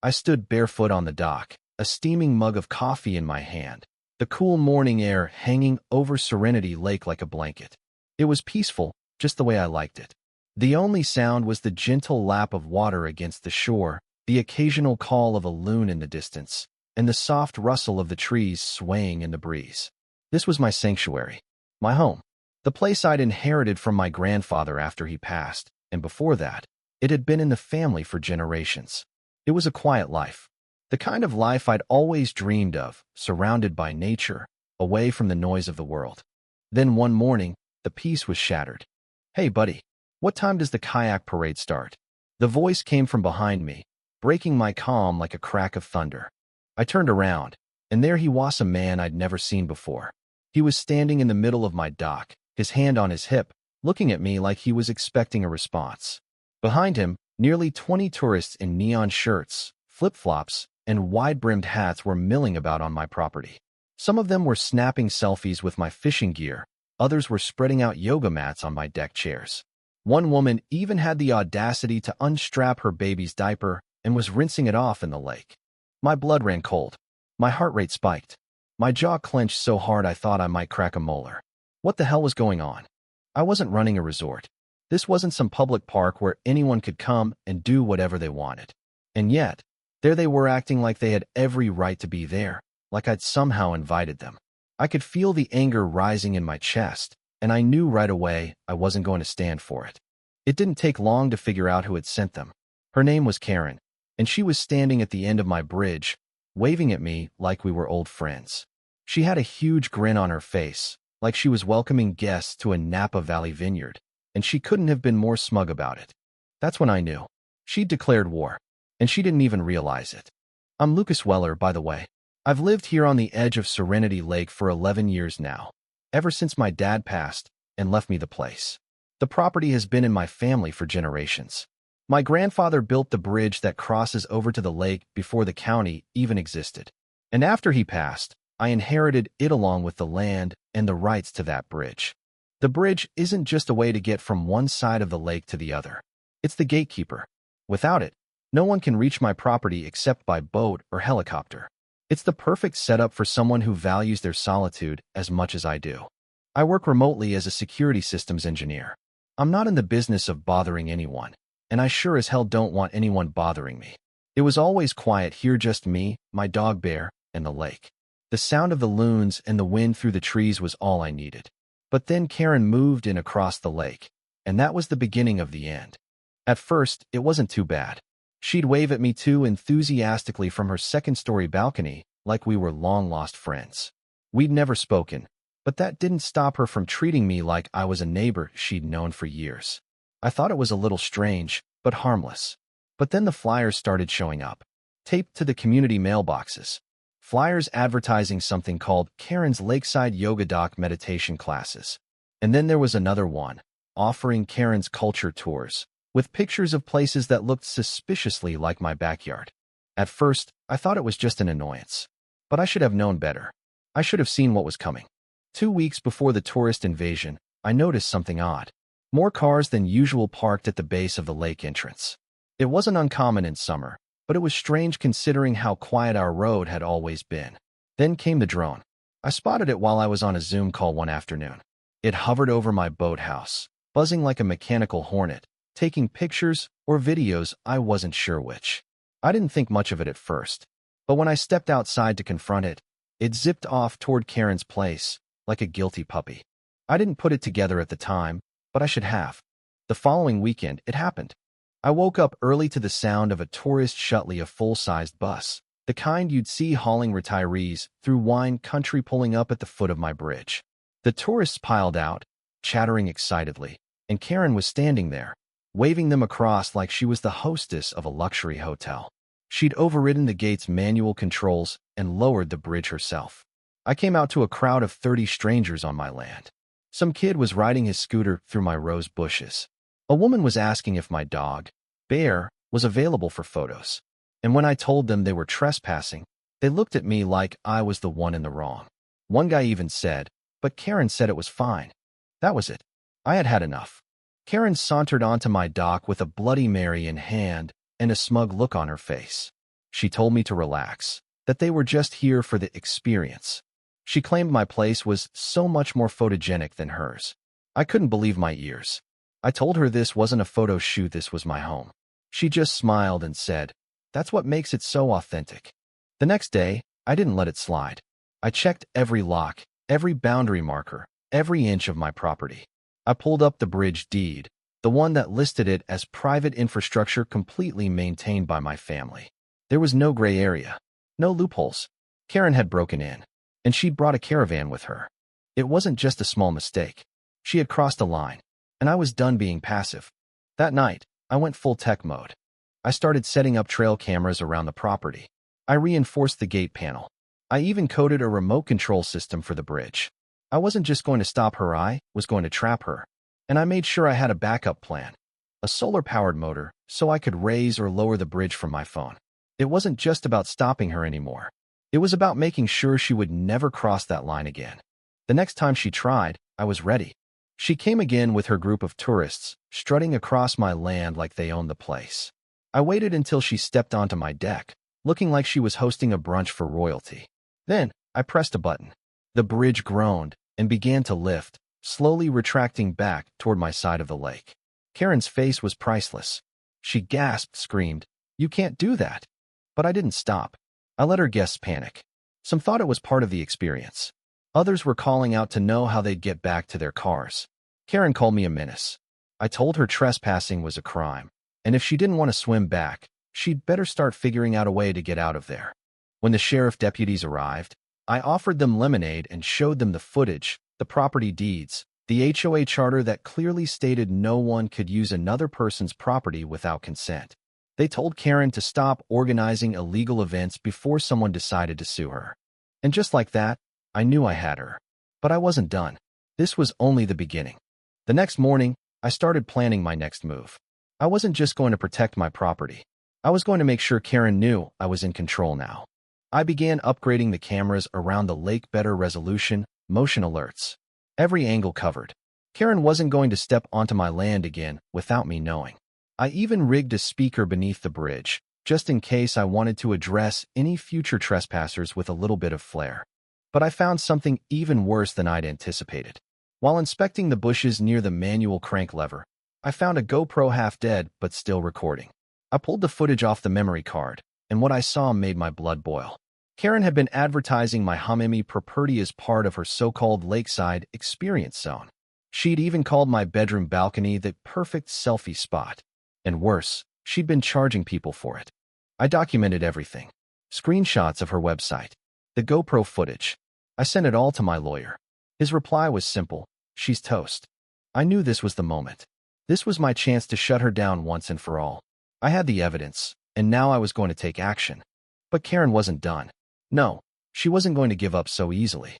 I stood barefoot on the dock, a steaming mug of coffee in my hand, the cool morning air hanging over Serenity Lake like a blanket. It was peaceful, just the way I liked it. The only sound was the gentle lap of water against the shore, the occasional call of a loon in the distance, and the soft rustle of the trees swaying in the breeze. This was my sanctuary, my home, the place I'd inherited from my grandfather after he passed, and before that, it had been in the family for generations. It was a quiet life, the kind of life I'd always dreamed of, surrounded by nature, away from the noise of the world. Then one morning, the peace was shattered. "Hey, buddy, what time does the kayak parade start?" The voice came from behind me, breaking my calm like a crack of thunder. I turned around, and there he was, a man I'd never seen before. He was standing in the middle of my dock, his hand on his hip, looking at me like he was expecting a response. Behind him, nearly 20 tourists in neon shirts, flip-flops, and wide-brimmed hats were milling about on my property. Some of them were snapping selfies with my fishing gear, others were spreading out yoga mats on my deck chairs. One woman even had the audacity to unstrap her baby's diaper and was rinsing it off in the lake. My blood ran cold. My heart rate spiked. My jaw clenched so hard I thought I might crack a molar. What the hell was going on? I wasn't running a resort. This wasn't some public park where anyone could come and do whatever they wanted. And yet, there they were acting like they had every right to be there, like I'd somehow invited them. I could feel the anger rising in my chest, and I knew right away I wasn't going to stand for it. It didn't take long to figure out who had sent them. Her name was Karen, and she was standing at the end of my bridge, waving at me like we were old friends. She had a huge grin on her face, like she was welcoming guests to a Napa Valley vineyard, and she couldn't have been more smug about it. That's when I knew. She'd declared war, and she didn't even realize it. I'm Lucas Weller, by the way. I've lived here on the edge of Serenity Lake for 11 years now, ever since my dad passed and left me the place. The property has been in my family for generations. My grandfather built the bridge that crosses over to the lake before the county even existed. And after he passed, I inherited it along with the land and the rights to that bridge. The bridge isn't just a way to get from one side of the lake to the other. It's the gatekeeper. Without it, no one can reach my property except by boat or helicopter. It's the perfect setup for someone who values their solitude as much as I do. I work remotely as a security systems engineer. I'm not in the business of bothering anyone, and I sure as hell don't want anyone bothering me. It was always quiet here, just me, my dog Bear, and the lake. The sound of the loons and the wind through the trees was all I needed. But then Karen moved in across the lake, and that was the beginning of the end. At first, it wasn't too bad. She'd wave at me too enthusiastically from her second-story balcony, like we were long-lost friends. We'd never spoken, but that didn't stop her from treating me like I was a neighbor she'd known for years. I thought it was a little strange, but harmless. But then the flyers started showing up, taped to the community mailboxes. Flyers advertising something called Karen's Lakeside Yoga Dock meditation classes. And then there was another one, offering Karen's culture tours, with pictures of places that looked suspiciously like my backyard. At first, I thought it was just an annoyance. But I should have known better. I should have seen what was coming. 2 weeks before the tourist invasion, I noticed something odd. More cars than usual parked at the base of the lake entrance. It wasn't uncommon in summer, but it was strange considering how quiet our road had always been. Then came the drone. I spotted it while I was on a Zoom call one afternoon. It hovered over my boathouse, buzzing like a mechanical hornet, taking pictures or videos, I wasn't sure which. I didn't think much of it at first, but when I stepped outside to confront it, it zipped off toward Karen's place, like a guilty puppy. I didn't put it together at the time, but I should have. The following weekend, it happened. I woke up early to the sound of a tourist shuttle, a full-sized bus, the kind you'd see hauling retirees through wine country, pulling up at the foot of my bridge. The tourists piled out, chattering excitedly, and Karen was standing there, waving them across like she was the hostess of a luxury hotel. She'd overridden the gate's manual controls and lowered the bridge herself. I came out to a crowd of 30 strangers on my land. Some kid was riding his scooter through my rose bushes. A woman was asking if my dog, Bear, was available for photos. And when I told them they were trespassing, they looked at me like I was the one in the wrong. One guy even said, "But Karen said it was fine." That was it. I had had enough. Karen sauntered onto my dock with a Bloody Mary in hand and a smug look on her face. She told me to relax, that they were just here for the experience. She claimed my place was so much more photogenic than hers. I couldn't believe my ears. I told her this wasn't a photo shoot, this was my home. She just smiled and said, "That's what makes it so authentic." The next day, I didn't let it slide. I checked every lock, every boundary marker, every inch of my property. I pulled up the bridge deed, the one that listed it as private infrastructure completely maintained by my family. There was no gray area, no loopholes. Karen had broken in, and she'd brought a caravan with her. It wasn't just a small mistake. She had crossed a line, and I was done being passive. That night, I went full tech mode. I started setting up trail cameras around the property. I reinforced the gate panel. I even coded a remote control system for the bridge. I wasn't just going to stop her, I was going to trap her. And I made sure I had a backup plan. A solar-powered motor, so I could raise or lower the bridge from my phone. It wasn't just about stopping her anymore. It was about making sure she would never cross that line again. The next time she tried, I was ready. She came again with her group of tourists, strutting across my land like they owned the place. I waited until she stepped onto my deck, looking like she was hosting a brunch for royalty. Then, I pressed a button. The bridge groaned and began to lift, slowly retracting back toward my side of the lake. Karen's face was priceless. She gasped, screamed, "You can't do that." But I didn't stop. I let her guests panic. Some thought it was part of the experience. Others were calling out to know how they'd get back to their cars. Karen called me a menace. I told her trespassing was a crime, and if she didn't want to swim back, she'd better start figuring out a way to get out of there. When the sheriff deputies arrived, I offered them lemonade and showed them the footage, the property deeds, the HOA charter that clearly stated no one could use another person's property without consent. They told Karen to stop organizing illegal events before someone decided to sue her. And just like that, I knew I had her. But I wasn't done. This was only the beginning. The next morning, I started planning my next move. I wasn't just going to protect my property. I was going to make sure Karen knew I was in control now. I began upgrading the cameras around the lake, better resolution, motion alerts. Every angle covered. Karen wasn't going to step onto my land again without me knowing. I even rigged a speaker beneath the bridge, just in case I wanted to address any future trespassers with a little bit of flair. But I found something even worse than I'd anticipated. While inspecting the bushes near the manual crank lever, I found a GoPro half dead but still recording. I pulled the footage off the memory card, and what I saw made my blood boil. Karen had been advertising my Hamimi property as part of her so-called lakeside experience zone. She'd even called my bedroom balcony the perfect selfie spot. And worse, she'd been charging people for it. I documented everything. Screenshots of her website, the GoPro footage. I sent it all to my lawyer. His reply was simple: "She's toast." I knew this was the moment. This was my chance to shut her down once and for all. I had the evidence, and now I was going to take action. But Karen wasn't done. No, she wasn't going to give up so easily.